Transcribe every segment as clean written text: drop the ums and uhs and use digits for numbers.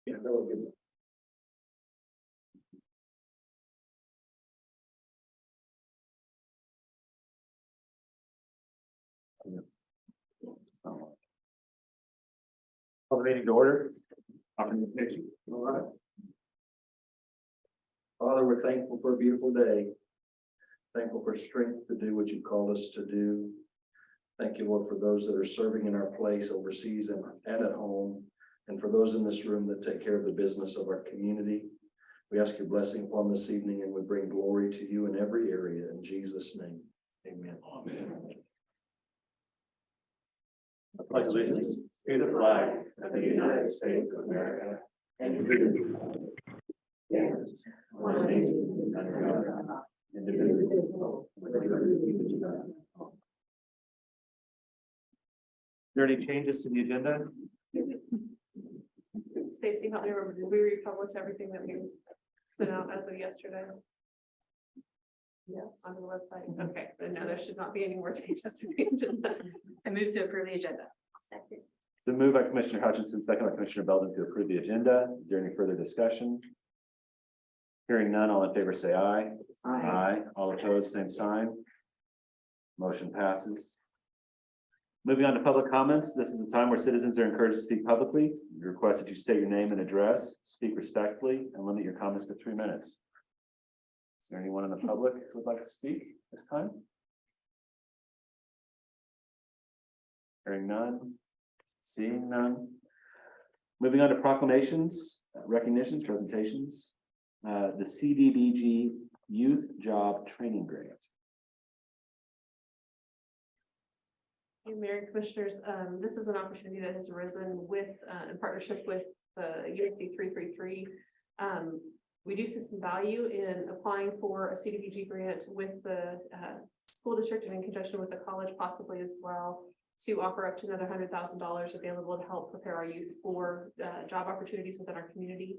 Yeah, no, it's. Call the meeting to order. All right. Father, we're thankful for a beautiful day. Thankful for strength to do what you called us to do. Thank you, Lord, for those that are serving in our place overseas and at home, and for those in this room that take care of the business of our community. We ask your blessing upon this evening, and we bring glory to you in every area. In Jesus' name, amen. Amen. I pledge allegiance to the flag of the United States of America and to the republic one nation under God, indivisible, with liberty and justice. Are there any changes to the agenda? Stacy, help me remember, did we republish everything that we sent out as of yesterday? Yes. On the website, okay, so no, there should not be any more changes to the agenda. I move to approve the agenda. Second. So moved by Commissioner Hutchinson, second by Commissioner Belden to approve the agenda. Is there any further discussion? Hearing none, all in favor say aye. Aye. All opposed, same sign. Motion passes. Moving on to public comments. This is a time where citizens are encouraged to speak publicly. We request that you state your name and address, speak respectfully, and limit your comments to 3 minutes. Is there anyone in the public who would like to speak this time? Hearing none, seeing none. Moving on to proclamations, recognitions, presentations. The CDBG Youth Job Training Grant. Mayor and Commissioners, this is an opportunity that has arisen with, in partnership with the USB 333. We do see some value in applying for a CDBG grant with the school district and in conjunction with the college possibly as well, to offer up to another $100,000 available to help prepare our youth for job opportunities within our community.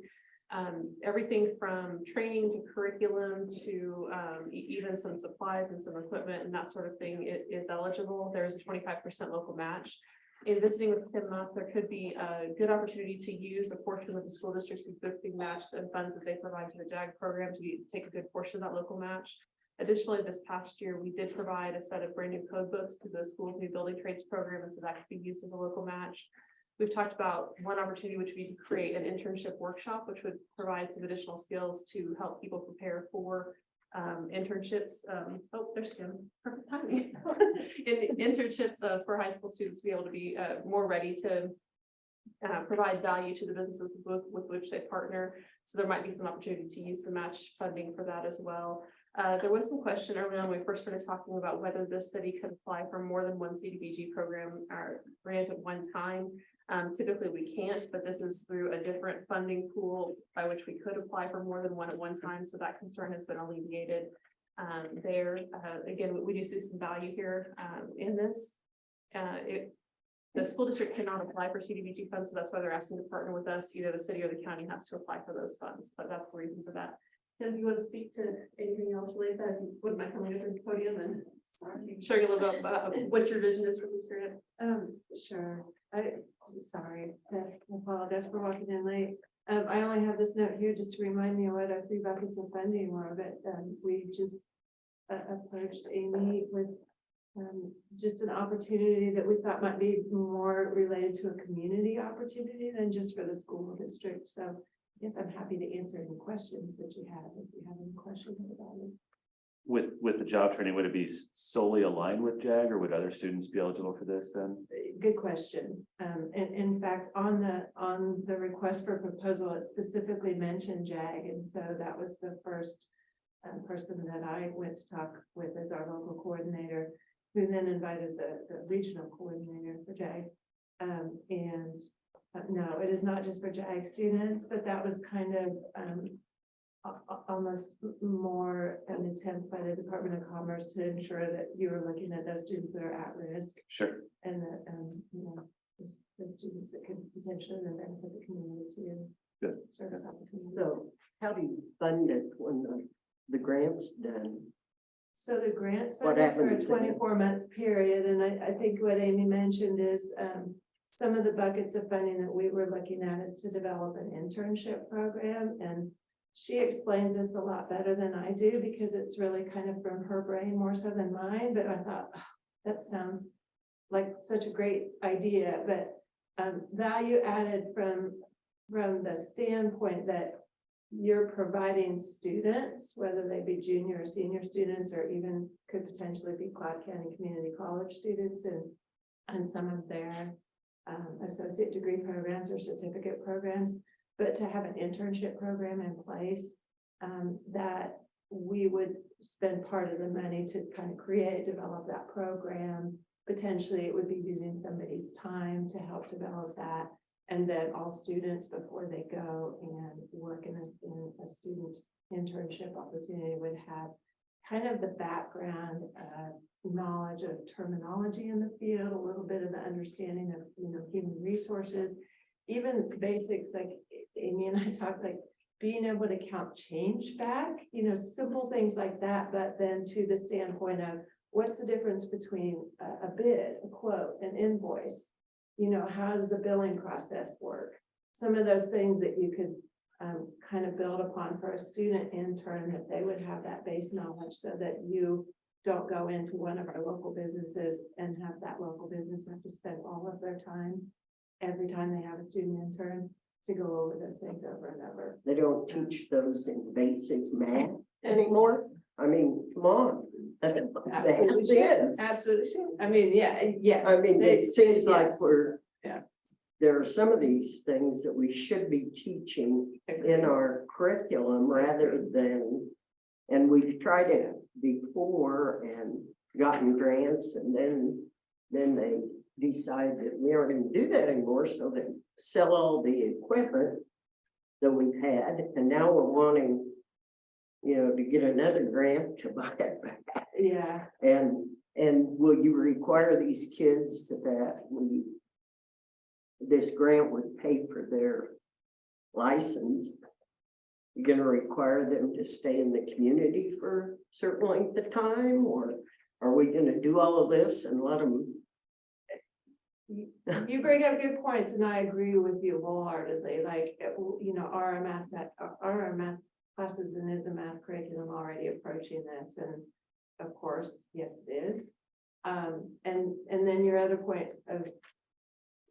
Everything from training to curriculum to even some supplies and some equipment and that sort of thing is eligible. There's a 25% local match. In visiting with Plymouth, there could be a good opportunity to use a portion of the school district's existing match and funds that they provide to the JAG program to take a good portion of that local match. Additionally, this past year, we did provide a set of brand new code books to the school's new building trades program, and so that could be used as a local match. We've talked about one opportunity, which would be to create an internship workshop, which would provide some additional skills to help people prepare for internships. Oh, there's Kim, perfect timing. In internships for high school students to be able to be more ready to provide value to the businesses with which they partner. So there might be some opportunity to use some match funding for that as well. There was some question early on when we first started talking about whether the city could apply for more than one CDBG program or grant at one time. Typically we can't, but this is through a different funding pool by which we could apply for more than one at one time. So that concern has been alleviated there. Again, we do see some value here in this. The school district cannot apply for CDBG funds, so that's why they're asking to partner with us. Either the city or the county has to apply for those funds, but that's the reason for that. Tim, do you want to speak to anything else related? That wouldn't mind coming up to the podium and showing a little bit about what your vision is for this grant? Sure. I'm sorry to apologize for walking in late. I only have this note here just to remind me what our 3 buckets of funding were, but we just approached Amy with just an opportunity that we thought might be more related to a community opportunity than just for the school district. So I guess I'm happy to answer any questions that you have if you have any questions about it. With the job training, would it be solely aligned with JAG, or would other students be eligible for this then? Good question. And in fact, on the request for proposal, it specifically mentioned JAG, and so that was the first person that I went to talk with as our local coordinator, who then invited the regional coordinator for JAG. No, it is not just for JAG students, but that was kind of almost more an attempt by the Department of Commerce to ensure that you were looking at those students that are at risk. Sure. And that, you know, those students that could potentially then benefit the community too. Good. Service opportunities. So how do you fund it when the grant's done? So the grants What funded for a happens then? 24-month period, and I think what Amy mentioned is some of the buckets of funding that we were looking at is to develop an internship program, and she explains this a lot better than I do because it's really kind of from her brain more so than mine, but I thought, "Oh, that sounds like such a great idea," but value added from the standpoint that you're providing students, whether they be junior or senior students, or even could potentially be Cloud County Community College students and some of their associate degree programs or certificate programs, but to have an internship program in place that we would spend part of the money to kind of develop that program. Potentially, it would be using somebody's time to help develop that. And then all students, before they go and work in a student internship opportunity, would have kind of the background knowledge of terminology in the field, a little bit of the understanding of, human resources, even basics like Amy and I talked, like being able to count change back, simple things like that, but then to the standpoint of what's the difference between a bid, a quote, an invoice? How does the billing process work? Some of those things that you could kind of build upon for a student intern, that they would have that base knowledge so that you don't go into one of our local businesses and have that local business have to spend all of their time every time they have a student intern to go over those things over and over. They don't teach those in basic math anymore. I mean, come on. That's Absolutely should. Absolutely should. I mean, yeah. I mean, it seems like we're. Yeah. There are some of these things that we should be teaching in our curriculum rather than, and we've tried it before and gotten grants, and then they decide that we aren't going to do that anymore, so they sell all the equipment that we've had, and now we're wanting, to get another grant to buy it back. Yeah. And will you require these kids that this grant would pay for their license? You're going to require them to stay in the community for a certain length of time, or are we going to do all of this and let them? You bring up good points, and I agree with you wholeheartedly. Like, are our math classes and is the math curriculum already approaching this? And of course, yes, it is. And then your other point of,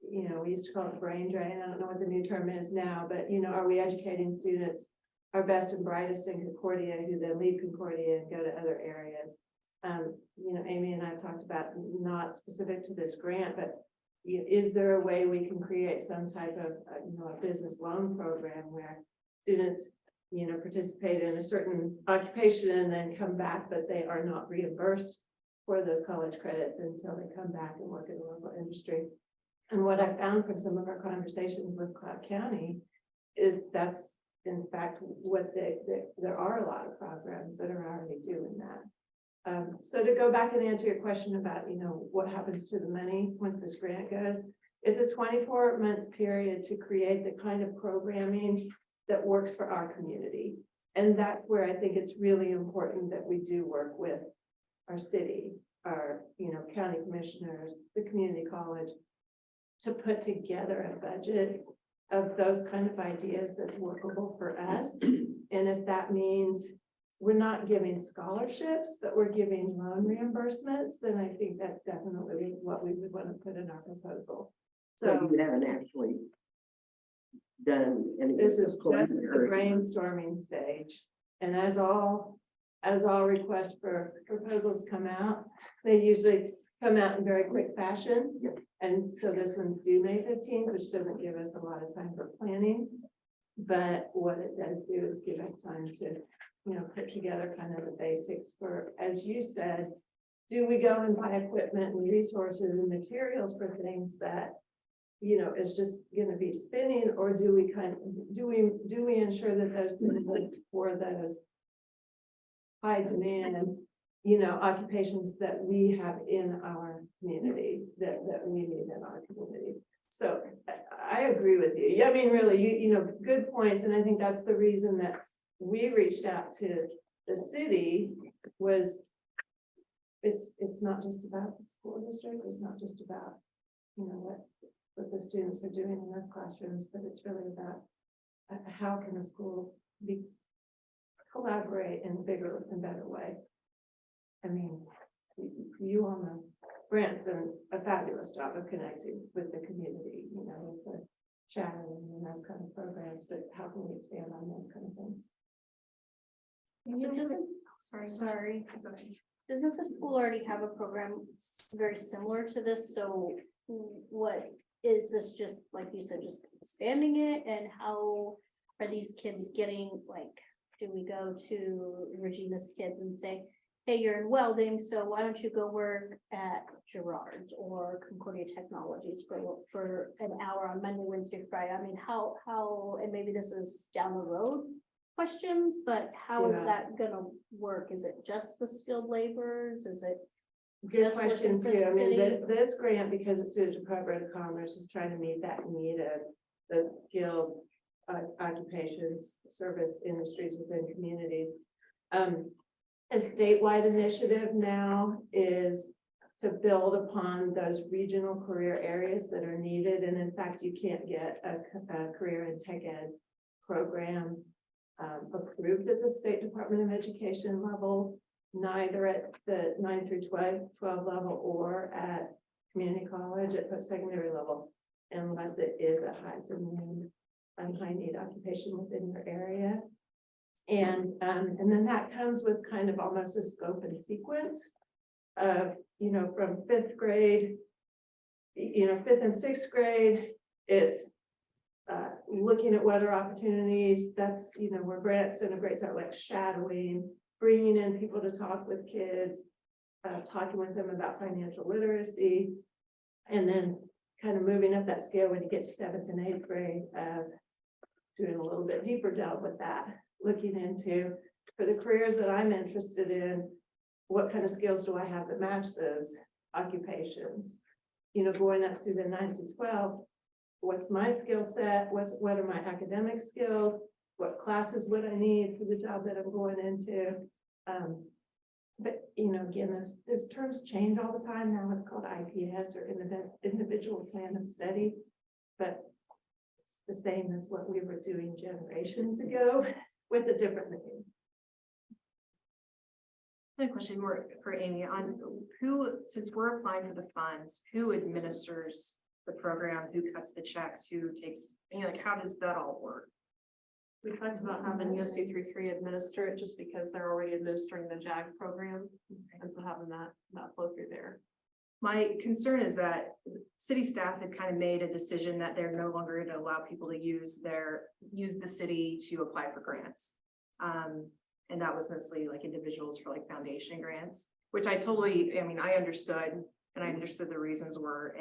we used to call it brain drain. I don't know what the new term is now, but are we educating students, our best and brightest in Concordia, who then leave Concordia and go to other areas? Amy and I talked about, not specific to this grant, but is there a way we can create some type of, a business loan program where students, participate in a certain occupation and then come back, but they are not reimbursed for those college credits until they come back and work in the local industry? And what I found from some of our conversations with Cloud County is that's in fact what there are a lot of programs that are already doing that. So to go back and answer your question about, what happens to the money once this grant goes, it's a 24-month period to create the kind of programming that works for our community. And that's where I think it's really important that we do work with our city, our, county commissioners, the community college, to put together a budget of those kind of ideas that's workable for us. And if that means we're not giving scholarships, but we're giving loan reimbursements, then I think that's definitely what we would want to put in our proposal. So you haven't actually done any. This is just the brainstorming stage. And as all requests for proposals come out, they usually come out in very quick fashion. Yep. And so this one's due May 15th, which doesn't give us a lot of time for planning. But what it does do is give us time to, put together kind of the basics for, as you said, do we go and buy equipment and resources and materials for things that, is just going to be spinning, or do we ensure that those things for those high demand, occupations that we have in our community, that we need in our community. So I agree with you. I mean, really, good points. And I think that's the reason that we reached out to the city was it's not just about the school district. It's not just about, what what the students are doing in those classrooms, but it's really about how can the school collaborate in a bigger and better way. I mean, you all know Brant's done a fabulous job of connecting with the community, you know, with the chatting and those kind of programs, but how can we expand on those kind of things? So doesn't, sorry, doesn't the school already have a program very similar to this? So what, is this just, like you said, just expanding it? And how are these kids getting, like, do we go to Regina's kids and say, hey, you're in welding, so why don't you go work at Gerard's or Concordia Technologies for an hour on Monday, Wednesday, Friday? I mean, how, and maybe this is down the road questions, but how is Yeah. that gonna work? Is it just the skilled laborers? Is it? Good just question working for too. the I mean, city? this grant, because the Student Department of Commerce is trying to meet that need of the skilled occupations, service industries within communities. A statewide initiative now is to build upon those regional career areas that are needed. And in fact, you can't get a career in tech ed program approved at the State Department of Education level, neither at the 9 through 12 level or at community college at post-secondary level, unless it is a high demand and high need occupation within your area. And then that comes with kind of almost a scope and sequence of, you know, from 5th grade, you know, 5th and 6th grade, it's looking at what are opportunities. That's, you know, where Brant's done a great job, like shadowing, bringing in people to talk with kids, talking with them about financial literacy, and then kind of moving up that scale when you get to 7th and 8th grade, doing a little bit deeper delve with that, looking into, for the careers that I'm interested in, what kind of skills do I have that match those occupations? You know, going up through the 9 to 12, what's my skill set? What are my academic skills? What classes would I need for the job that I'm going into? But, you know, again, those terms change all the time. Now it's called IPS or individual plan of study, but it's the same as what we were doing generations ago with a different name. I have a question more for Amy on who, since we're applying for the funds, who administers the program, who cuts the checks, who takes, you know, like, how does that all work? We talked about having USD 3.3 administer it just because they're already administering the JAG program. And so having that flow through there. My concern is that city staff had kind of made a decision that they're no longer going to allow people to use the city to apply for grants. And that was mostly like individuals for like foundation grants, which I understood, and I understood the reasons were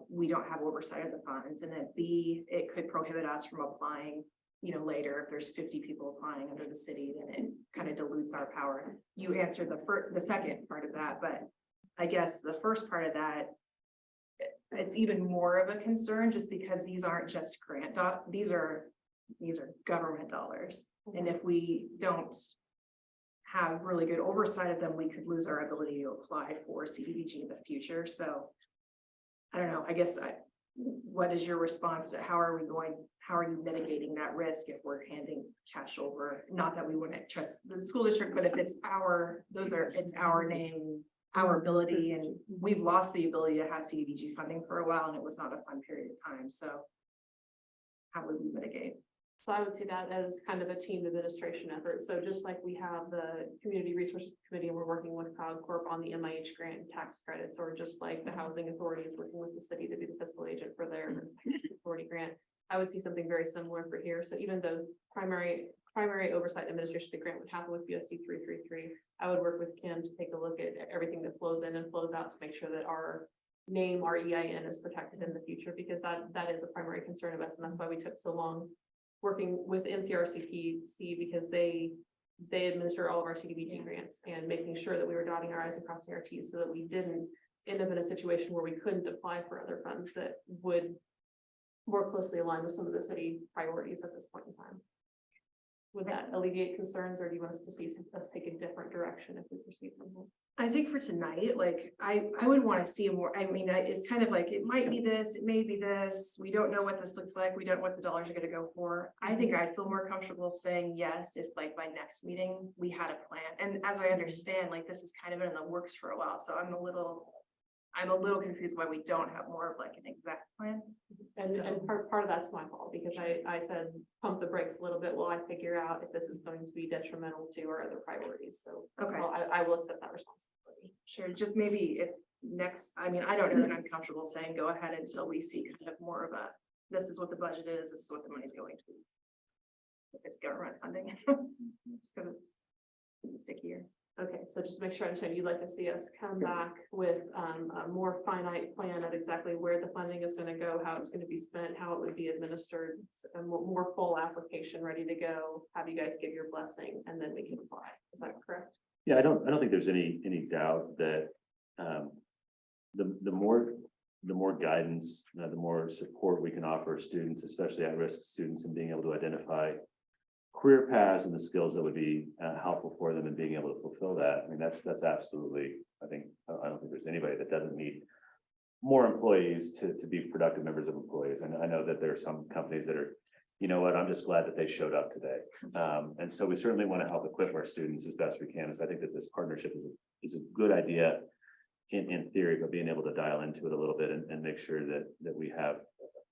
we don't have oversight of the funds, and then B, it could prohibit us from applying, you know, later if there's 50 people applying under the city, then it kind of dilutes our power. You answered the second part of that, but I guess the first part of that, it's even more of a concern just because these aren't just grant these are government dollars. And if we don't have really good oversight of them, we could lose our ability to apply for CDBG in the future. So I don't know, I guess, what is your response to how are you mitigating that risk if we're handing cash over? Not that we wouldn't trust the school district, but if it's it's our name, our ability, and we've lost the ability to have CDBG funding for a while, and it was not a fun period of time. So how would we mitigate? So I would see that as kind of a team administration effort. So just like we have the Community Resources Committee and we're working with Cloud Corp on the MIH grant and tax credits, or just like the Housing Authority is working with the city to be the fiscal agent for their authority grant. I would see something very similar for here. So even though primary oversight administration to grant would happen with USD 333, I would work with Kim to take a look at everything that flows in and flows out to make sure that our name, our EIN is protected in the future, because that is a primary concern of us. And that's why we took so long working with NCRCPC, because they administer all of our CDBG grants, and making sure that we were dotting our I's and crossing our T's so that we didn't end up in a situation where we couldn't apply for other funds that would more closely align with some of the city priorities at this point in time. Would that alleviate concerns, or do you want us to see us take a different direction if we proceed from here? I think for tonight, like, I would want to see more, I mean, it's kind of like, it might be this, it may be this, we don't know what this looks like, we don't know what the dollars are gonna go for. I think I'd feel more comfortable saying yes, if like by next meeting, we had a plan, and as I understand, like, this is kind of been in the works for a while, so I'm a little confused why we don't have more of like an exact plan. And part of that's my fault, because I said pump the brakes a little bit while I figure out if this is going to be detrimental to our other priorities, so. Okay. Well, I will accept that responsibility. Sure, just maybe if next, I mean, I don't know that I'm comfortable saying go ahead until we see kind of more of a, this is what the budget is, this is what the money's going to be. If it's government funding, just because it's stickier. Okay, so just to make sure I understand, you'd like to see us come back with a more finite plan of exactly where the funding is gonna go, how it's gonna be spent, how it would be administered, a more full application ready to go, have you guys give your blessing, and then we can apply. Is that correct? Yeah, I don't think there's any doubt that, the more guidance, the more support we can offer students, especially at-risk students, and being able to identify career paths and the skills that would be helpful for them and being able to fulfill that. I mean, that's absolutely, I don't think there's anybody that doesn't need more employees to be productive members of employees. And I know that there are some companies that are, you know what, I'm just glad that they showed up today. And so we certainly want to help equip our students as best we can. So I think that this partnership is a good idea in theory, but being able to dial into it a little bit and make sure that we have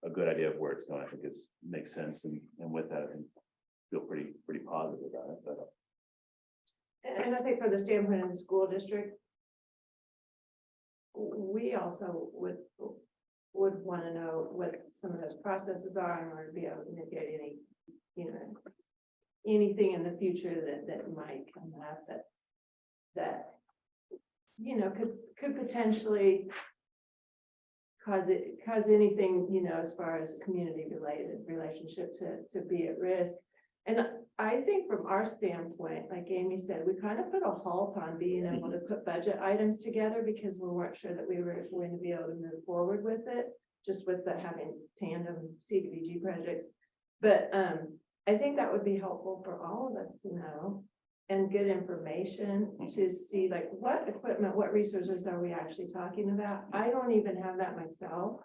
a good idea of where it's going, I think makes sense. And with that, I feel pretty positive about it, but. And I think for the standpoint of the school district, we also would want to know what some of those processes are in order to be able to mitigate any, anything in the future that might come up that could potentially cause anything, as far as community related relationship to be at risk. And I think from our standpoint, like Amy said, we kind of put a halt on being able to put budget items together because we weren't sure that we were going to be able to move forward with it, just with the having tandem CDBG projects. But I think that would be helpful for all of us to know, and good information to see like what equipment, what resources are we actually talking about? I don't even have that myself.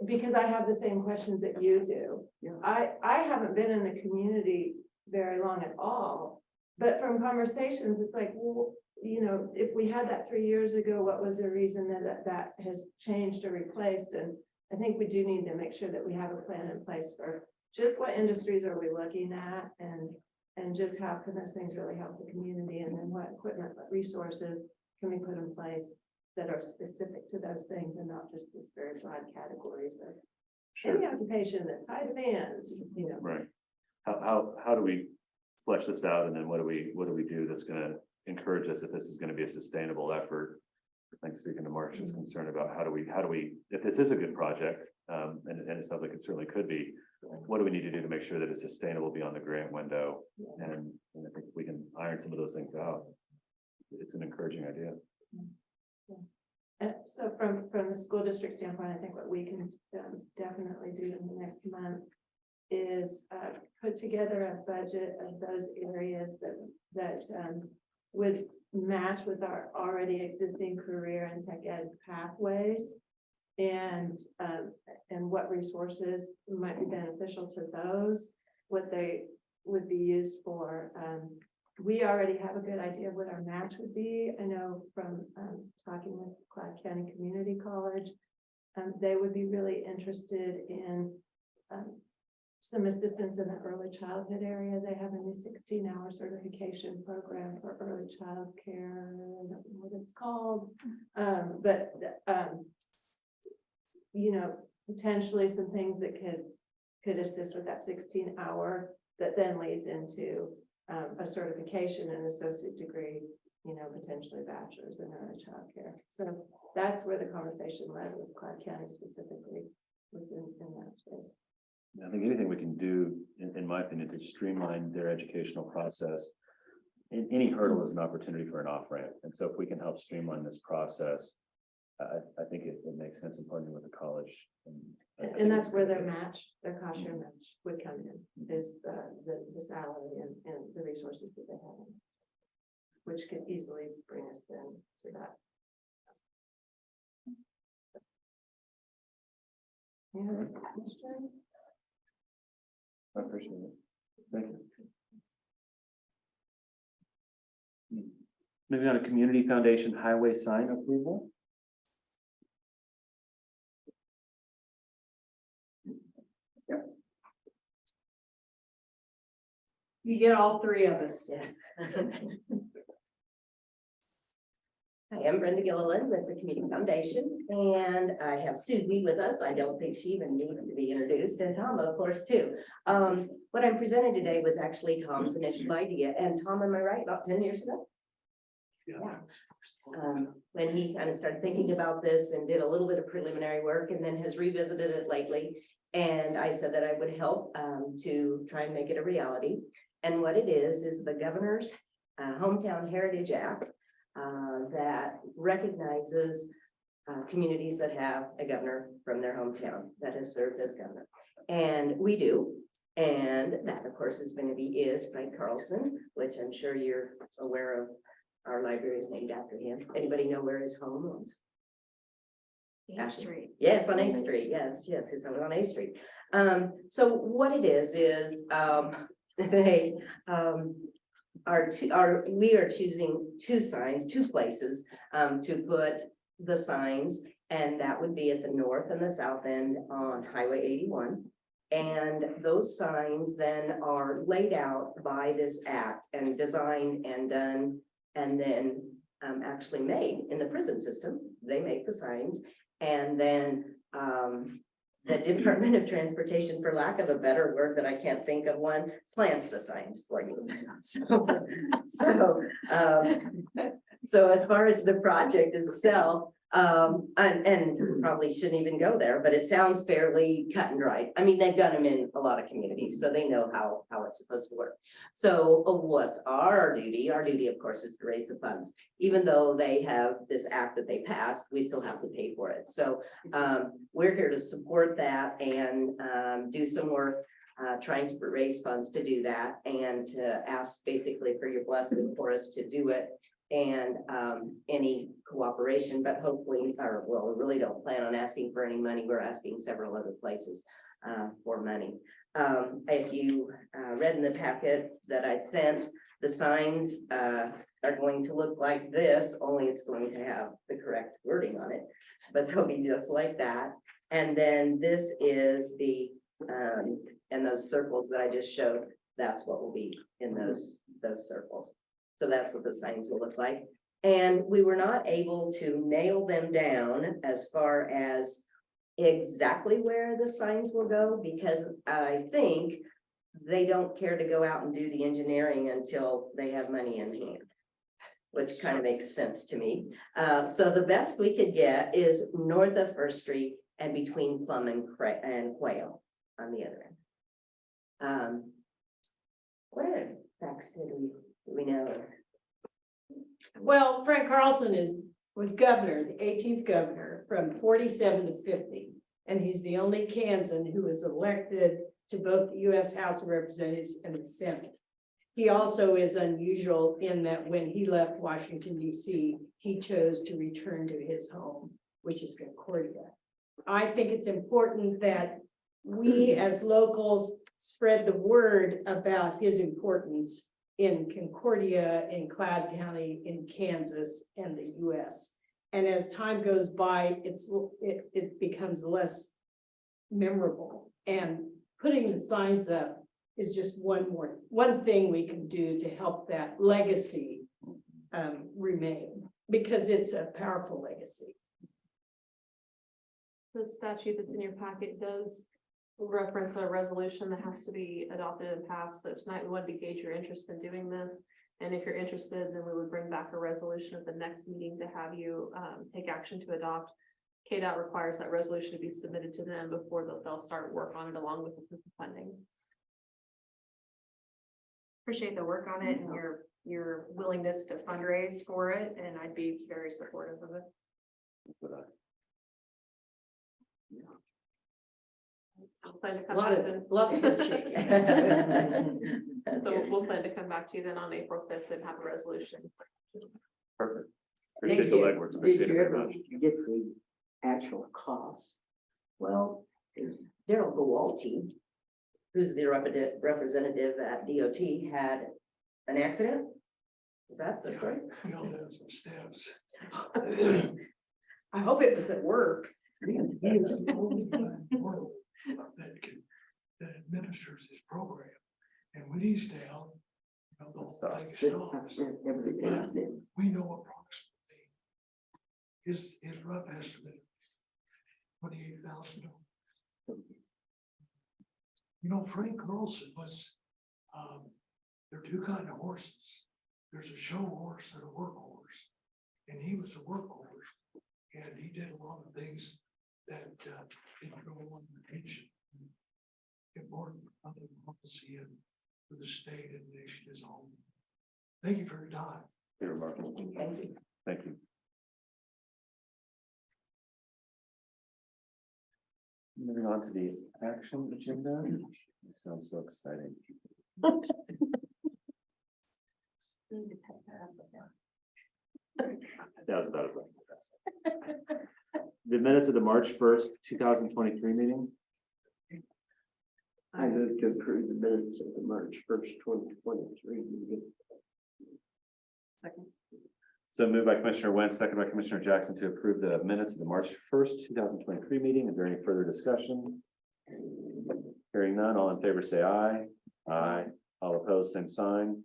Because I have the same questions that you do. Yeah. I haven't been in the community very long at all, but from conversations, it's like, well, if we had that 3 years ago, what was the reason that has changed or replaced? And I think we do need to make sure that we have a plan in place for just what industries are we looking at, and just how can those things really help the community, and then what equipment, what resources can we put in place that are specific to those things, and not just this very broad categories of any occupation that's high demand, Right. How do we flesh this out, and then what do we do that's gonna encourage us if this is gonna be a sustainable effort? I think speaking to Marcia's concern about how do we, if this is a good project, and it sounds like it certainly could be, what do we need to do to make sure that it's sustainable beyond the grant window? And I think we can iron some of those things out. It's an encouraging idea. And so from the school district standpoint, I think what we can definitely do in the next month is put together a budget of those areas that would match with our already existing career and tech ed pathways, and what resources might be beneficial to those, what they would be used for. We already have a good idea of what our match would be. I know from talking with Clark County Community College, they would be really interested in some assistance in the early childhood area. They have a new 16-hour certification program for early child care. I don't know what it's called, but potentially some things that could assist with that 16-hour that then leads into a certification and associate degree, potentially bachelor's in early child care. So that's where the conversation led with Clark County specifically, was in that space. I think anything we can do, in my opinion, to streamline their educational process, any hurdle is an opportunity for an off-ramp. And so if we can help streamline this process, I think it makes sense in partnering with the college. I think And that's it's where good. their match, their cost share match would come in, is the salary and the resources that they have. Which could easily bring us then to that. Any other questions? I appreciate it. Thank you. Moving on to Community Foundation Highway Sign Approval. You get all three of us. Hi, I'm Brenda Gilliland with the Community Foundation, and I have Susie with us. I don't think she even needs to be introduced, and Tom, of course, too. What I'm presenting today was actually Tom's initial idea, and Tom, am I right, about 10 years ago? Yeah. When he kind of started thinking about this and did a little bit of preliminary work and then has revisited it lately. And I said that I would help to try and make it a reality. And what it is the governor's Hometown Heritage Act that recognizes communities that have a governor from their hometown that has served as governor. And we do. And that, of course, is Frank Carlson, which I'm sure you're aware of. Our library is named after him. Anybody know where his home was? 8th Street. Yes, on 8th Street. Yes, his home was on 8th Street. So what it is they we are choosing two places to put the signs, and that would be at the north and the south end on Highway 81. And those signs then are laid out by this act and designed and done and then actually made in the prison system. They make the signs, and then the Department of Transportation, for lack of a better word that I can't think of one, plants the signs for you. So as far as the project itself, and probably shouldn't even go there, but it sounds fairly cut and dried. I mean, they've done them in a lot of communities, so they know how it's supposed to work. So what's our duty? Our duty, of course, is to raise the funds. Even though they have this act that they passed, we still have to pay for it. So we're here to support that and do some work trying to raise funds to do that and to ask basically for your blessing for us to do it. And any cooperation, but hopefully, we really don't plan on asking for any money. We're asking several other places for money. If you read in the packet that I sent, the signs are going to look like this, only it's going to have the correct wording on it, but they'll be just like that. And then this is the, and those circles that I just showed, that's what will be in those circles. So that's what the signs will look like. And we were not able to nail them down as far as exactly where the signs will go, because I think they don't care to go out and do the engineering until they have money in hand, which kind of makes sense to me. So the best we could get is north of First Street and between Plum and Quail on the other end. What other facts did we know? Well, Frank Carlson was governor, the 18th governor from 47 to 50. And he's the only Kansan who was elected to both the US House of Representatives and the Senate. He also is unusual in that when he left Washington, DC, he chose to return to his home, which is Concordia. I think it's important that we as locals spread the word about his importance in Concordia, in Cloud County, in Kansas, and the US. And as time goes by, it becomes less memorable. And putting the signs up is just one thing we can do to help that legacy remain, because it's a powerful legacy. The statute that's in your packet does reference a resolution that has to be adopted and passed. So tonight we wanted to gauge your interest in doing this. And if you're interested, then we would bring back a resolution at the next meeting to have you take action to adopt. KDOT requires that resolution to be submitted to them before they'll start work on it along with the proof of funding. Appreciate the work on it and your willingness to fundraise for it, and I'd be very supportive of it. So we'll plan to A come lot back of, then. lot of handshake. So we'll plan to come back to you then on April 5th and have a resolution. Perfect. Appreciate the you. legwork. Did Appreciate it you very ever much. get the actual cost? Well, is Daryl Gowalty, who's the representative at DOT, had an accident? Is that the story? Fell down some steps. I hope it was at work. He is the only guy in the world that administers his program. And when he's down, the whole thing stops. Everything's in. We know approximately his rough estimate, $28,000. You know, Frank Carlson was, there are two kinds of horses. There's a show horse and a work horse. And he was a work horse. And he did a lot of things that didn't go along with the nation. Important public policy and for the state and nation as a whole. Thank you for your time. You're remarkable. Thank you. Thank you. Moving on to the action agenda. This sounds so exciting. That was about it. The minutes of the March 1st, 2023 meeting. I moved to approve the minutes of the March 1st, 2023 meeting. So moved by Commissioner Wentz, second by Commissioner Jackson to approve the minutes of the March 1st, 2023 meeting. Is there any further discussion? Hearing none, all in favor say aye. Aye. All opposed, same sign.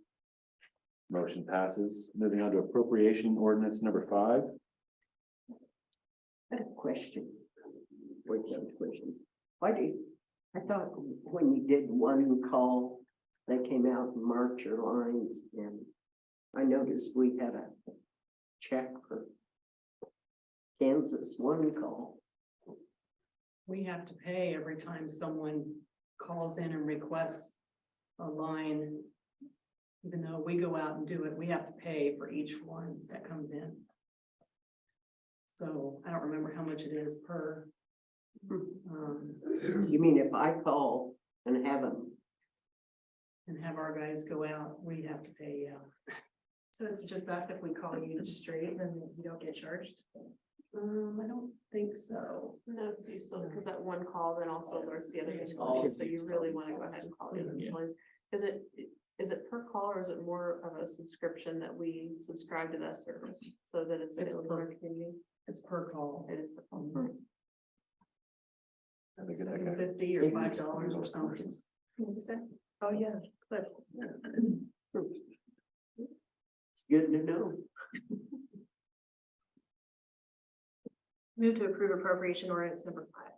Motion passes. Moving on to appropriation ordinance number 5. I have a question. What's that question? Why do you, I thought when you did one call, they came out and marked your lines, and I noticed we had a check for Kansas one call. We have to pay every time someone calls in and requests a line. Even though we go out and do it, we have to pay for each one that comes in. So I don't remember how much it is per. You mean if I call and have them? And have our guys go out, we have to pay, yeah. So it's just best if we call you straight and you don't get charged. I don't think so. No, because you still, because that one call then also alerts the other utilities, so you really want to go ahead and call the other utilities. Is it per call or is it more of a subscription that we subscribe to that service so that it's available in our community? It's per call. It is per call. $7.50 or $5 or something. What was that? Oh, yeah, but It's good to know. Move to approve appropriation ordinance number 5.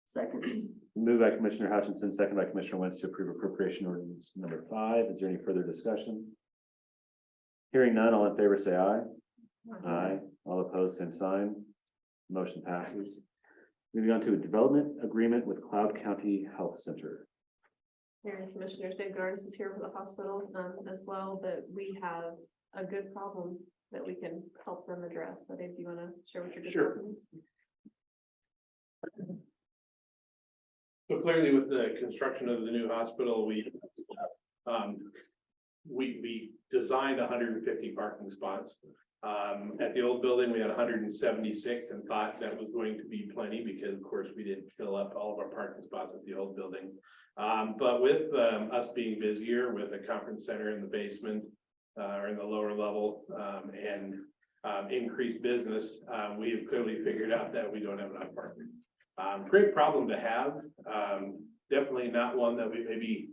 Second. Moved by Commissioner Hutchinson, second by Commissioner Wentz to approve appropriation ordinance number 5. Is there any further discussion? Hearing none, all in favor say aye. Aye. All opposed, same sign. Motion passes. Moving on to a development agreement with Cloud County Health Center. Mayor and Commissioners, Dave Gardis is here for the hospital as well, but we have a good problem that we can help them address. So Dave, do you want to share what your good Sure. problem is? So clearly with the construction of the new hospital, we designed 150 parking spots. At the old building, we had 176 and thought that was going to be plenty because of course we didn't fill up all of our parking spots at the old building. But with us being busier with a conference center in the basement or in the lower level and increased business, we have clearly figured out that we don't have enough parking. Great problem to have. Definitely not one that we maybe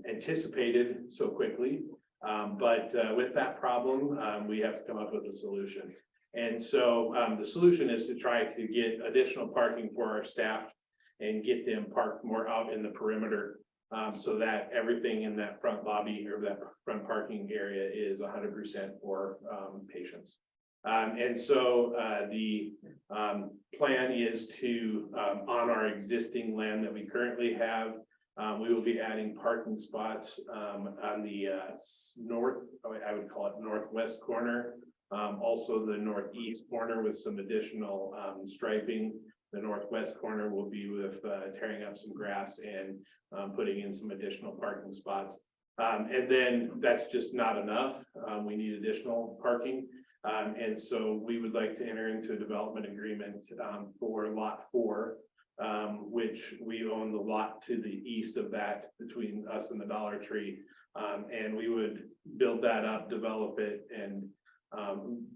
anticipated so quickly. But with that problem, we have to come up with a solution. And so the solution is to try to get additional parking for our staff and get them parked more out in the perimeter so that everything in that front lobby or that front parking area is 100% for patients. And so the plan is to, on our existing land that we currently have, we will be adding parking spots on the north, I would call it northwest corner Also the northeast corner with some additional striping. The northwest corner will be with tearing up some grass and putting in some additional parking spots. And then that's just not enough. We need additional parking. And so we would like to enter into a development agreement for lot 4, which we own the lot to the east of that between us and the Dollar Tree. And we would build that up, develop it, and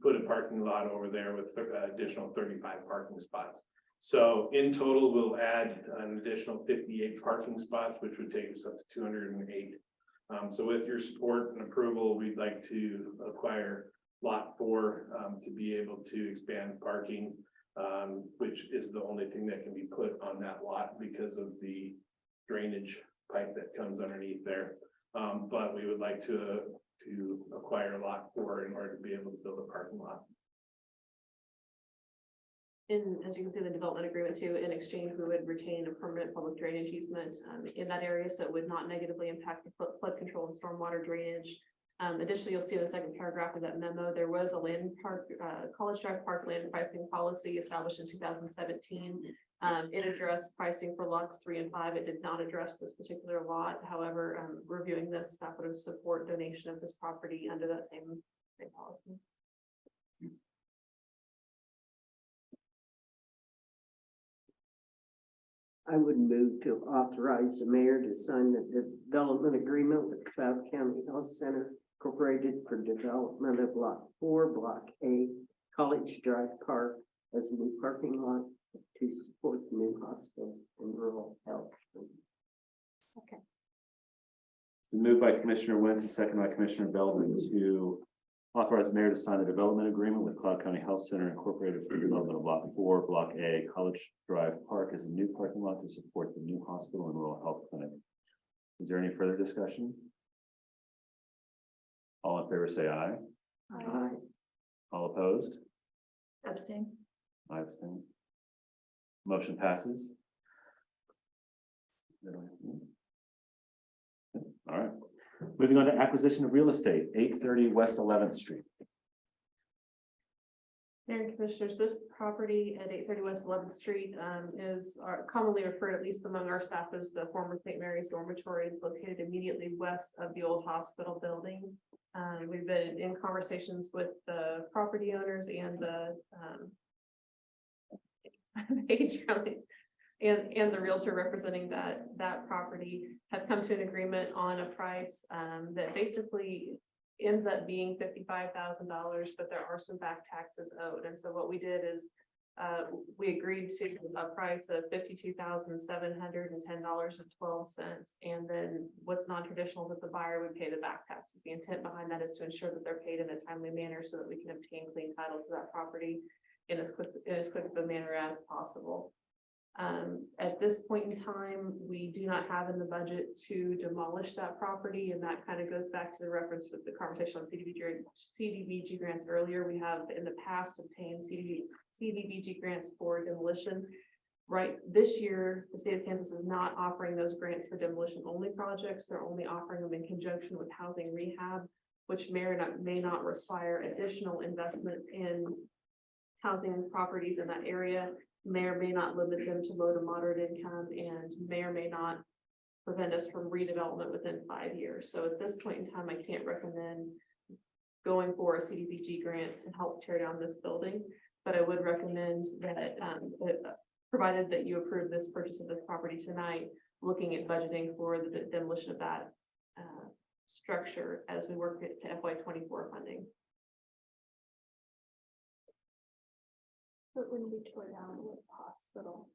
put a parking lot over there with additional 35 parking spots. So in total, we'll add an additional 58 parking spots, which would take us up to 208. So with your support and approval, we'd like to acquire lot 4 to be able to expand parking, which is the only thing that can be put on that lot because of the drainage pipe that comes underneath there. But we would like to acquire lot 4 in order to be able to build a parking lot. And as you can see, the development agreement too, in exchange, we would retain a permanent public drainage easement in that area, so it would not negatively impact the flood control and stormwater drainage. Additionally, you'll see in the second paragraph of that memo, there was a land park, College Drive Park land pricing policy established in 2017. It addressed pricing for lots 3 and 5. It did not address this particular lot. However, reviewing this, staff would support donation of this property under that same policy. I would move to authorize the mayor to sign the development agreement with Cloud County Health Center Incorporated for development of lot 4, block A, College Drive Park as a new parking lot to support the new hospital and rural health. Okay. Moved by Commissioner Wentz, and second by Commissioner Belvin to authorize the mayor to sign the development agreement with Cloud County Health Center Incorporated for development of lot 4, block A, College Drive Park as a new parking lot to support the new hospital and rural health clinic. Is there any further discussion? All in favor say aye. Aye. All opposed? Abstain. I abstain. Motion passes. All right, moving on to acquisition of real estate, 830 West 11th Street. Mayor and Commissioners, this property at 830 West 11th Street is commonly referred, at least among our staff, as the former St. Mary's dormitory. It's located immediately west of the old hospital building. We've been in conversations with the property owners and the and the realtor representing that property have come to an agreement on a price that basically ends up being $55,000, but there are some back taxes owed. And so what we did is we agreed to a price of $52,710.12. And then what's non-traditional that the buyer would pay the back taxes. The intent behind that is to ensure that they're paid in a timely manner so that we can obtain clean title to that property in as quick of a manner as possible. At this point in time, we do not have in the budget to demolish that property, and that kind of goes back to the reference with the conversation on CDBG grants earlier. We have in the past obtained CDBG grants for demolition. Right, this year, the state of Kansas is not offering those grants for demolition only projects. They're only offering them in conjunction with housing rehab, which may not require additional investment in housing properties in that area. May or may not limit them to low to moderate income, and may or may not prevent us from redevelopment within 5 years. So at this point in time, I can't recommend going for a CDBG grant to help tear down this building, but I would recommend that, provided that you approve this purchase of this property tonight, looking at budgeting for the demolition of that structure as we work to FY24 funding. So it wouldn't be tore down with the hospital.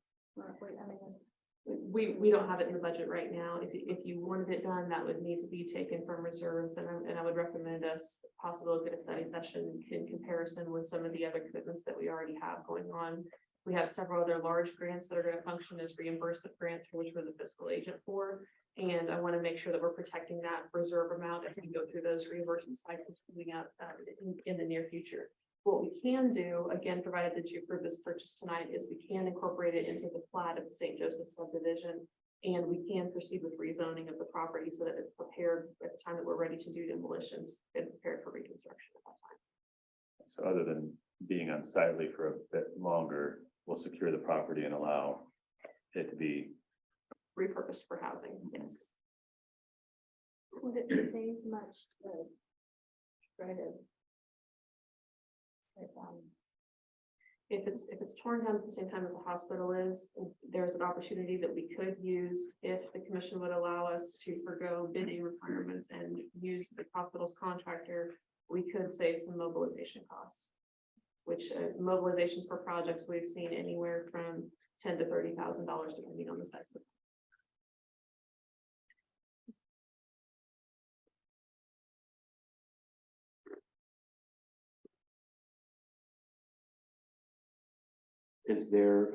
We don't have it in the budget right now. If you wanted it done, that would need to be taken from reserves, and I would recommend us possibly look at a study session in comparison with some of the other commitments that we already have going on. We have several other large grants that are going to function as reimbursement grants for which we're the fiscal agent for, and I want to make sure that we're protecting that reserve amount as we go through those reimbursement cycles coming up in the near future. What we can do, again, provided that you approve this purchase tonight, is we can incorporate it into the plat of the St. Joseph subdivision, and we can proceed with rezoning of the property so that it's prepared at the time that we're ready to do demolitions and prepared for reconstruction at that time. So other than being unsightly for a bit longer, we'll secure the property and allow it to be. Repurposed for housing, yes. Would it save much to try to? If it's torn down at the same time that the hospital is, there's an opportunity that we could use if the commission would allow us to forgo bidding requirements and use the hospital's contractor, we could save some mobilization costs. Which is mobilizations for projects we've seen anywhere from $10,000 to $30,000 depending on the size of the. Is there,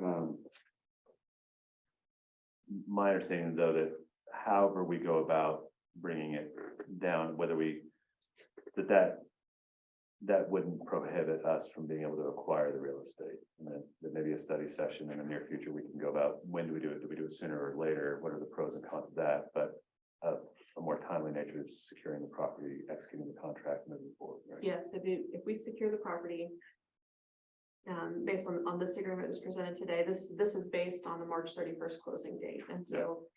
my understanding though, that however we go about bringing it down, whether we, that wouldn't prohibit us from being able to acquire the real estate. And then there may be a study session in the near future, we can go about, when do we do it? Do we do it sooner or later? What are the pros and cons of that? But a more timely nature is securing the property, executing the contract, moving forward, right? Yes, if we secure the property. Based on this agreement that's presented today, this is based on the March 31st closing date, and so.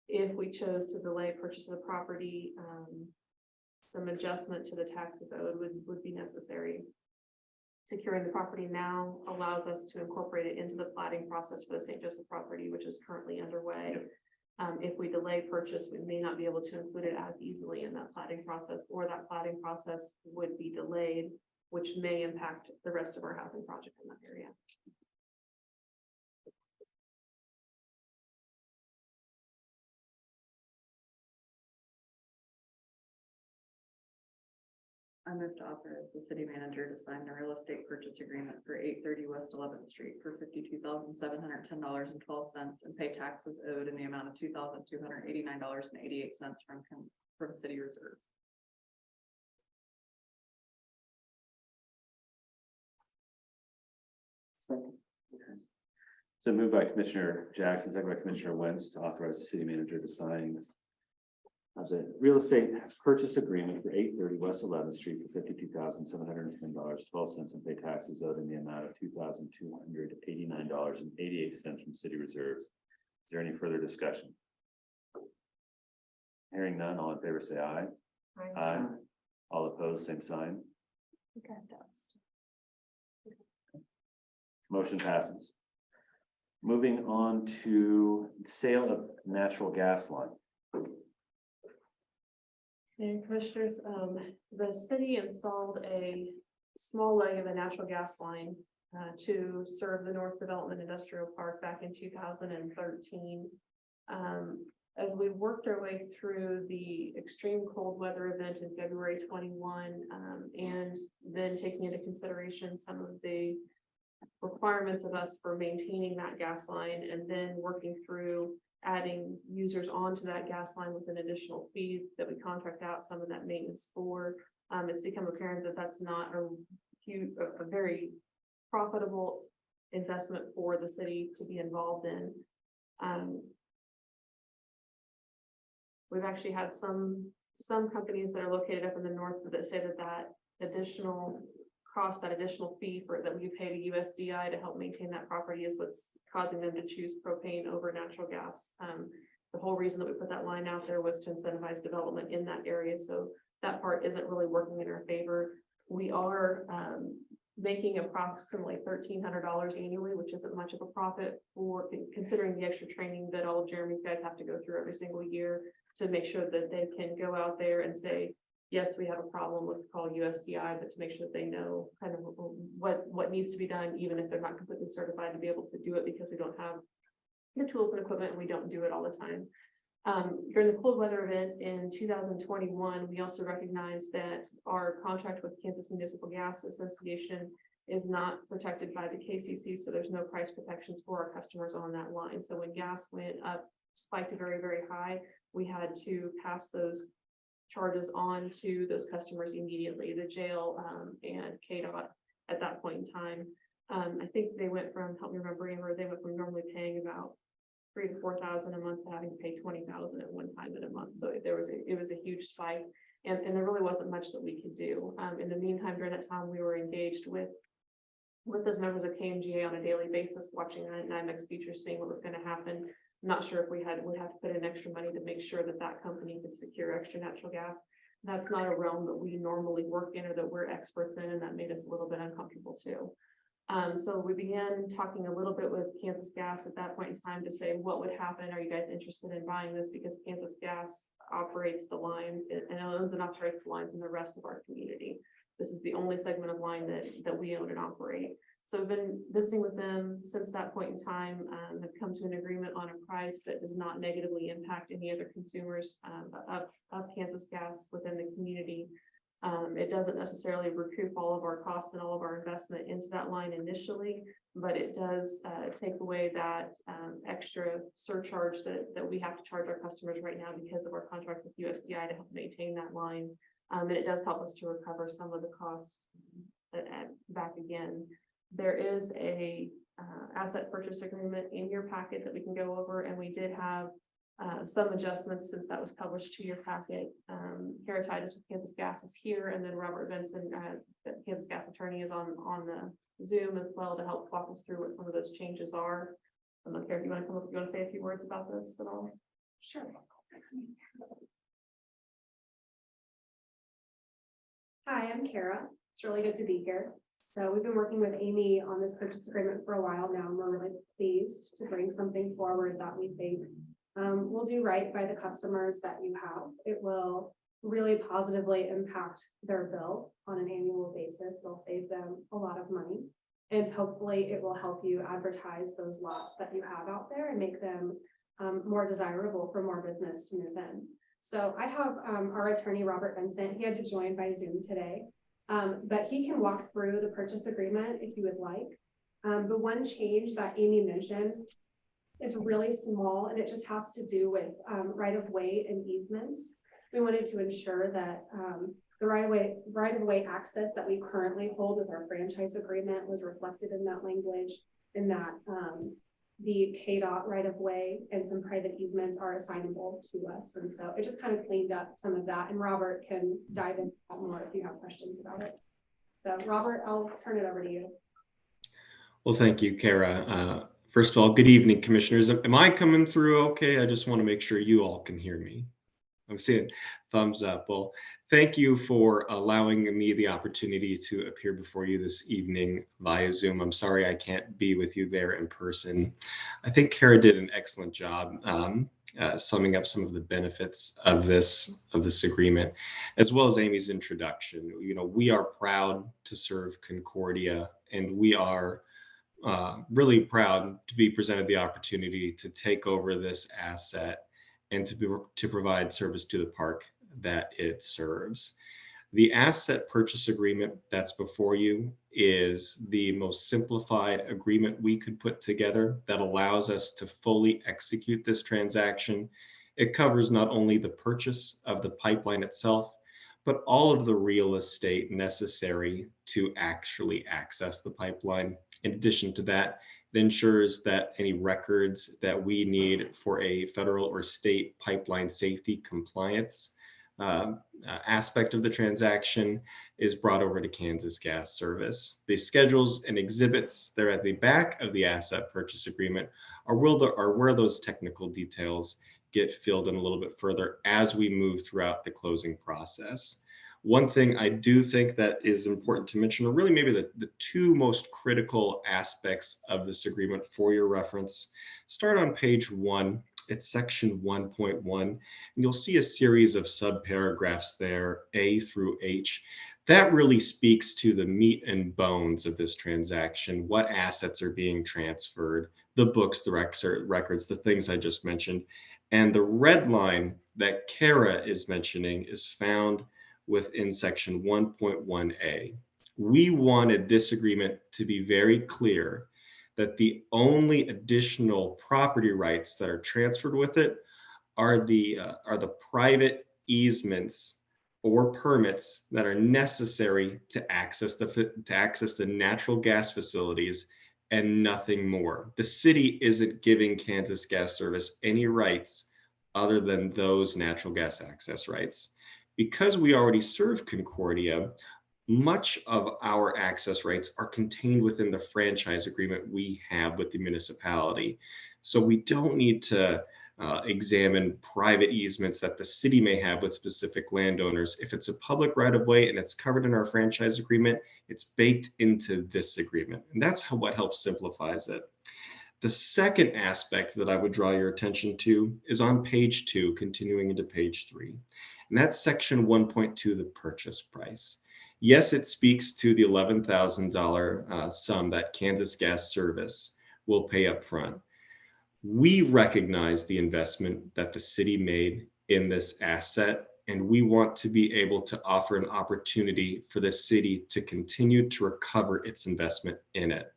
If we chose to delay purchase of the property, some adjustment to the taxes owed would be necessary. Securing the property now allows us to incorporate it into the plating process for the St. Joseph property, which is currently underway. If we delay purchase, we may not be able to include it as easily in that plating process, or that plating process would be delayed, which may impact the rest of our housing project in that area. I move to authorize the city manager to sign the real estate purchase agreement for 830 West 11th Street for $52,710.12 and pay taxes owed in the amount of $2,289.88 from city reserves. So moved by Commissioner Jackson, second by Commissioner Wentz to authorize the city manager to sign the real estate purchase agreement for 830 West 11th Street for $52,710.12 and pay taxes owed in the amount of $2,289.88 from city reserves. Is there any further discussion? Hearing none, all in favor say aye. Aye. All opposed, same sign. Motion passes. Moving on to sale of natural gas line. And commissioners, the city installed a small leg of a natural gas line to serve the North Development Industrial Park back in 2013. As we worked our way through the extreme cold weather event in February 21, and then taking into consideration some of the requirements of us for maintaining that gas line, and then working through adding users onto that gas line with an additional fee that we contract out some of that maintenance for. It's become apparent that that's not a very profitable investment for the city to be involved in. We've actually had some companies that are located up in the north that say that additional cost, that additional fee that we pay to USDI to help maintain that property is what's causing them to choose propane over natural gas. The whole reason that we put that line out there was to incentivize development in that area. So that part isn't really working in our favor. We are making approximately $1,300 annually, which isn't much of a profit for considering the extra training that all of Jeremy's guys have to go through every single year to make sure that they can go out there and say, yes, we have a problem, let's call USDI, but to make sure that they know kind of what needs to be done, even if they're not completely certified to be able to do it, because we don't have the tools and equipment and we don't do it all the time. During the cold weather event in 2021, we also recognized that our contract with Kansas Municipal Gas Association is not protected by the KCC, so there's no price protections for our customers on that line. So when gas went up, spiked very, very high, we had to pass those charges on to those customers immediately, the jail and KDOT at that point in time. I think they went from, help me remember, Amber, they went from normally paying about $3,000 to $4,000 a month to having to pay $20,000 at one time in a month. So it was a huge spike. And there really wasn't much that we could do. In the meantime, during that time, we were engaged with those members of KMGA on a daily basis, watching NYMEX futures, seeing what was going to happen. Not sure if would have to put in extra money to make sure that that company could secure extra natural gas. That's not a realm that we normally work in or that we're experts in, and that made us a little bit uncomfortable too. So we began talking a little bit with Kansas Gas at that point in time to say, what would happen? Are you guys interested in buying this? Because Kansas Gas operates the lines and owns and operates the lines in the rest of our community. This is the only segment of line that we own and operate. So we've been visiting with them since that point in time, have come to an agreement on a price that does not negatively impact any other consumers of Kansas Gas within the community. It doesn't necessarily recoup all of our costs and all of our investment into that line initially, but it does take away that extra surcharge that we have to charge our customers right now because of our contract with USDI to help maintain that line. And it does help us to recover some of the costs back again. There is a asset purchase agreement in your packet that we can go over, and we did have some adjustments since that was published to your packet. Kara Titus with Kansas Gas is here, and then Robert Benson, the Kansas Gas attorney, is on the Zoom as well to help walk us through what some of those changes are. I'm not sure if you want to come up, if you want to say a few words about this at all. Sure. Hi, I'm Kara. It's really good to be here. So we've been working with Amy on this purchase agreement for a while now, and we're really pleased to bring something forward that we think will do right by the customers that you have. It will really positively impact their bill on an annual basis. It'll save them a lot of money, and hopefully it will help you advertise those lots that you have out there and make them more desirable for more business to move in. So I have our attorney, Robert Vincent. He had to join by Zoom today. But he can walk through the purchase agreement if you would like. The one change that Amy mentioned is really small, and it just has to do with right-of-way and easements. We wanted to ensure that the right-of-way access that we currently hold with our franchise agreement was reflected in that language, and that the KDOT right-of-way and some private easements are assignable to us. And so it just kind of cleaned up some of that, and Robert can dive into that more if you have questions about it. So Robert, I'll turn it over to you. Well, thank you, Kara. First of all, good evening, commissioners. Am I coming through okay? I just want to make sure you all can hear me. I'm seeing thumbs up. Well, thank you for allowing me the opportunity to appear before you this evening via Zoom. I'm sorry I can't be with you there in person. I think Kara did an excellent job summing up some of the benefits of this agreement, as well as Amy's introduction. You know, we are proud to serve Concordia, and we are really proud to be presented the opportunity to take over this asset and to provide service to the park that it serves. The asset purchase agreement that's before you is the most simplified agreement we could put together that allows us to fully execute this transaction. It covers not only the purchase of the pipeline itself, but all of the real estate necessary to actually access the pipeline. In addition to that, it ensures that any records that we need for a federal or state pipeline safety compliance aspect of the transaction is brought over to Kansas Gas Service. The schedules and exhibits that are at the back of the asset purchase agreement are where those technical details get filled in a little bit further as we move throughout the closing process. One thing I do think that is important to mention, or really maybe the two most critical aspects of this agreement for your reference, start on page 1. It's section 1.1, and you'll see a series of subparagraphs there, A through H. That really speaks to the meat and bones of this transaction, what assets are being transferred, the books, the records, the things I just mentioned. And the red line that Kara is mentioning is found within section 1.1a. We wanted this agreement to be very clear that the only additional property rights that are transferred with it are the private easements or permits that are necessary to access the natural gas facilities, and nothing more. The city isn't giving Kansas Gas Service any rights other than those natural gas access rights. Because we already serve Concordia, much of our access rights are contained within the franchise agreement we have with the municipality. So we don't need to examine private easements that the city may have with specific landowners. If it's a public right of way and it's covered in our franchise agreement, it's baked into this agreement. And that's what helps simplifies it. The second aspect that I would draw your attention to is on page 2, continuing into page 3. And that's section 1.2, the purchase price. Yes, it speaks to the $11,000 sum that Kansas Gas Service will pay up front. We recognize the investment that the city made in this asset, and we want to be able to offer an opportunity for the city to continue to recover its investment in it.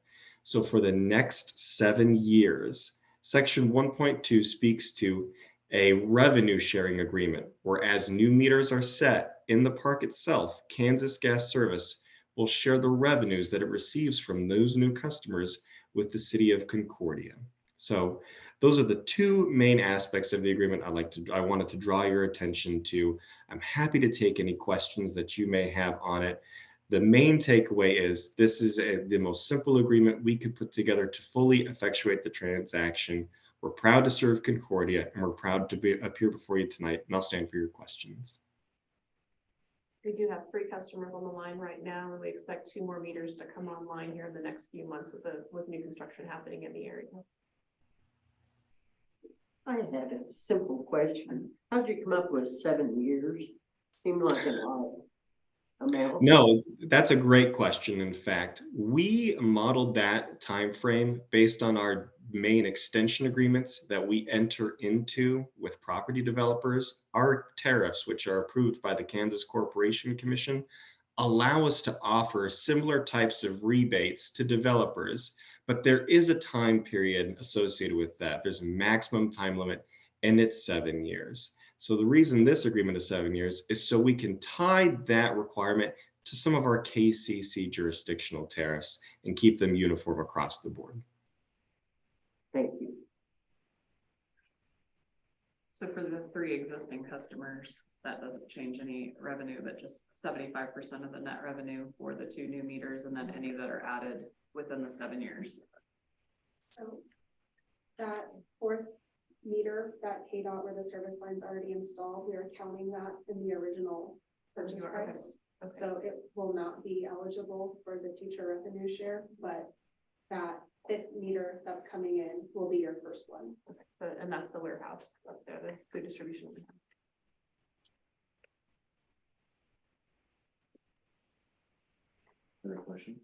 So for the next 7 years, section 1.2 speaks to a revenue sharing agreement, where as new meters are set in the park itself, Kansas Gas Service will share the revenues that it receives from those new customers with the city of Concordia. So those are the two main aspects of the agreement I wanted to draw your attention to. I'm happy to take any questions that you may have on it. The main takeaway is this is the most simple agreement we could put together to fully effectuate the transaction. We're proud to serve Concordia, and we're proud to appear before you tonight, and I'll stand for your questions. We do have 3 customers on the line right now, and we expect 2 more meters to come online here in the next few months with new construction happening in the area. I had a simple question. How'd you come up with 7 years? Seemed like an odd amount. No, that's a great question. In fact, we modeled that time frame based on our main extension agreements that we enter into with property developers. Our tariffs, which are approved by the Kansas Corporation Commission, allow us to offer similar types of rebates to developers, but there is a time period associated with that. There's a maximum time limit, and it's 7 years. So the reason this agreement is 7 years is so we can tie that requirement to some of our KCC jurisdictional tariffs and keep them uniform across the board. Thank you. So for the 3 existing customers, that doesn't change any revenue, but just 75% of the net revenue for the 2 new meters, and then any that are added within the 7 years. So that 4th meter, that KDOT where the service line's already installed, we are counting that in the original purchase price. Okay. So it will not be eligible for the future revenue share, but that 5th meter that's coming in will be your first one. Okay, so, and that's the warehouse up there, the food distribution center. Other questions?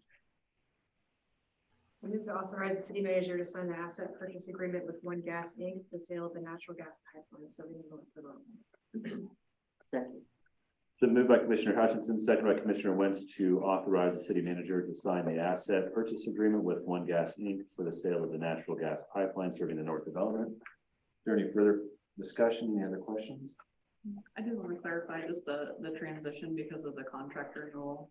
We need to authorize the city manager to sign the asset purchase agreement with One Gas Inc., the sale of the natural gas pipeline serving the north development. Second. So moved by Commissioner Hutchinson, second by Commissioner Wentz to authorize the city manager to sign the asset purchase agreement with One Gas Inc. for the sale of the natural gas pipeline serving the north development. Is there any further discussion? Any other questions? I do want to clarify just the transition because of the contract renewal.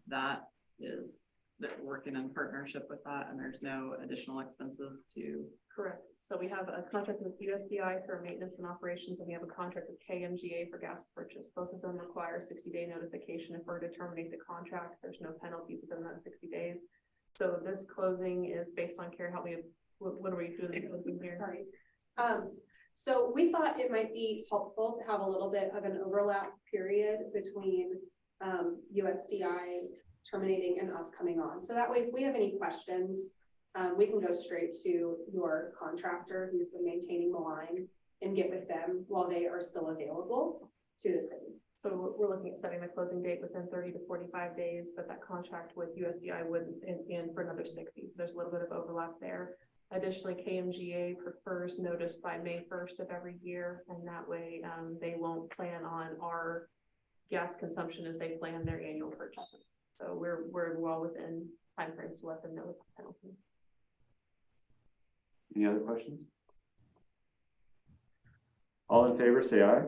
That is that we're working in partnership with that, and there's no additional expenses to. Correct. So we have a contract with USDI for maintenance and operations, and we have a contract with KMGA for gas purchase. Both of them require 60-day notification. If we're to terminate the contract, there's no penalties within that 60 days. So this closing is based on care. Help me. What are we doing in closing here? Sorry. So we thought it might be helpful to have a little bit of an overlap period between USDI terminating and us coming on. So that way, if we have any questions, we can go straight to your contractor who's been maintaining the line and get with them while they are still available to the city. So we're looking at setting the closing date within 30 to 45 days, but that contract with USDI wouldn't end for another 60. So there's a little bit of overlap there. Additionally, KMGA prefers notice by May 1st of every year, and that way they won't plan on our gas consumption as they plan their annual purchases. So we're well within timeframes to let them know the penalty. Any other questions? All in favor, say aye.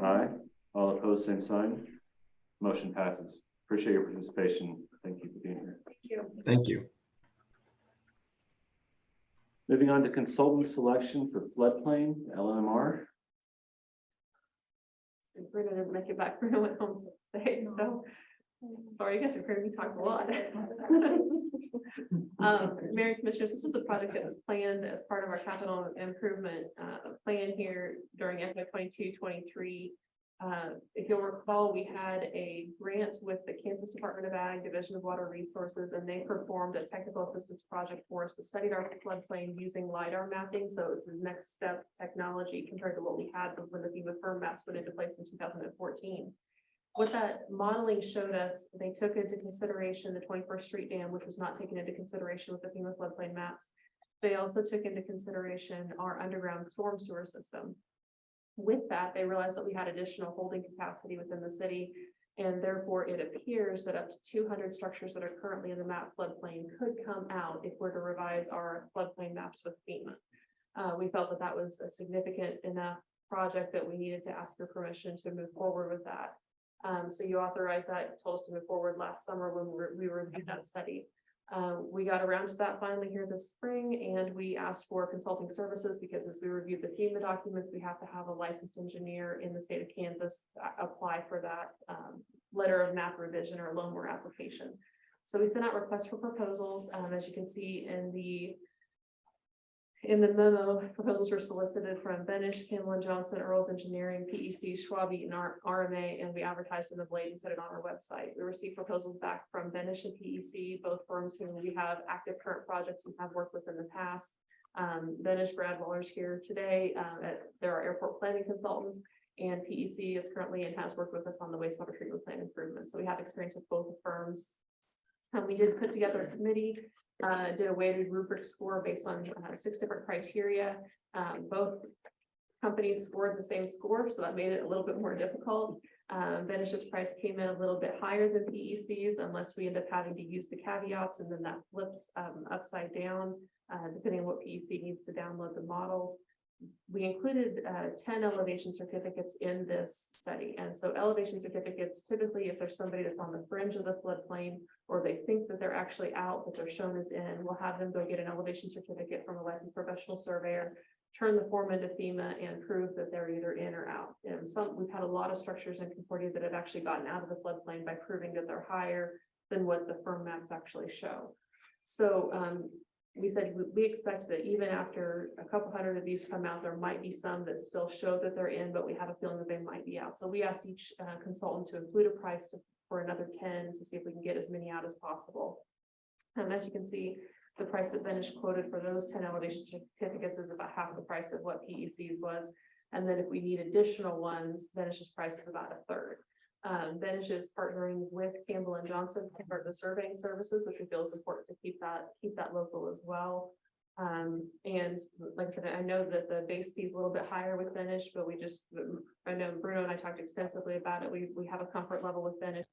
Aye. All opposed, same sign. Motion passes. Appreciate your participation. Thank you for being here. Thank you. Thank you. Moving on to consultant selection for floodplain, LMR. Bruno didn't make it back. Bruno went home today, so. Sorry, you guys have heard me talk a lot. Mayor and Commissioners, this is a project that was planned as part of our capital improvement plan here during FY 22-23. If you'll recall, we had a grant with the Kansas Department of Ag, Division of Water Resources, and they performed a technical assistance project for us that studied our floodplain using LiDAR mapping. So it's a next step technology compared to what we had when the FEMA firm maps went into place in 2014. What that modeling showed us, they took into consideration the 21st Street Dam, which was not taken into consideration with the FEMA floodplain maps. They also took into consideration our underground storm sewer system. With that, they realized that we had additional holding capacity within the city, and therefore it appears that up to 200 structures that are currently in the map floodplain could come out if we're to revise our floodplain maps with FEMA. We felt that that was a significant enough project that we needed to ask your permission to move forward with that. So you authorized that, told us to move forward last summer when we reviewed that study. We got around to that finally here this spring, and we asked for consulting services because as we reviewed the FEMA documents, we have to have a licensed engineer in the state of Kansas apply for that letter of map revision or LOMR application. So we sent out requests for proposals. As you can see in the memo, proposals were solicited from Benish, Campbell & Johnson, Earls Engineering, PEC, Schwab Eaton, RMA, and we advertised in the Blade and put it on our website. We received proposals back from Benish and PEC, both firms who we have active current projects and have worked with in the past. Benish, Brad Waller's here today. They're our airport planning consultants, and PEC is currently and has worked with us on the wastewater treatment plant improvements. So we have experience with both firms. We did put together a committee, did a weighted rubric score based on 6 different criteria. Both companies scored the same score, so that made it a little bit more difficult. Benish's price came in a little bit higher than PEC's unless we end up having to use the caveats, and then that flips upside down, depending on what PEC needs to download the models. We included 10 elevation certificates in this study. And so elevation certificates, typically if there's somebody that's on the fringe of the floodplain, or they think that they're actually out, but they're shown as in, we'll have them go get an elevation certificate from a licensed professional surveyor, turn the form into FEMA and prove that they're either in or out. And we've had a lot of structures in Concordia that have actually gotten out of the floodplain by proving that they're higher than what the firm maps actually show. So, we said we expect that even after a couple hundred of these come out, there might be some that still show that they're in, but we have a feeling that they might be out. So we asked each consultant to include a price for another 10 to see if we can get as many out as possible. As you can see, the price that Benish quoted for those 10 elevation certificates is about half the price of what PEC's was. And then if we need additional ones, Benish's price is about a third. Benish is partnering with Campbell & Johnson for the surveying services, which we feel is important to keep that local as well. And like I said, I know that the base fee is a little bit higher with Benish, but I know Bruno and I talked extensively about it. We have a comfort level with Benish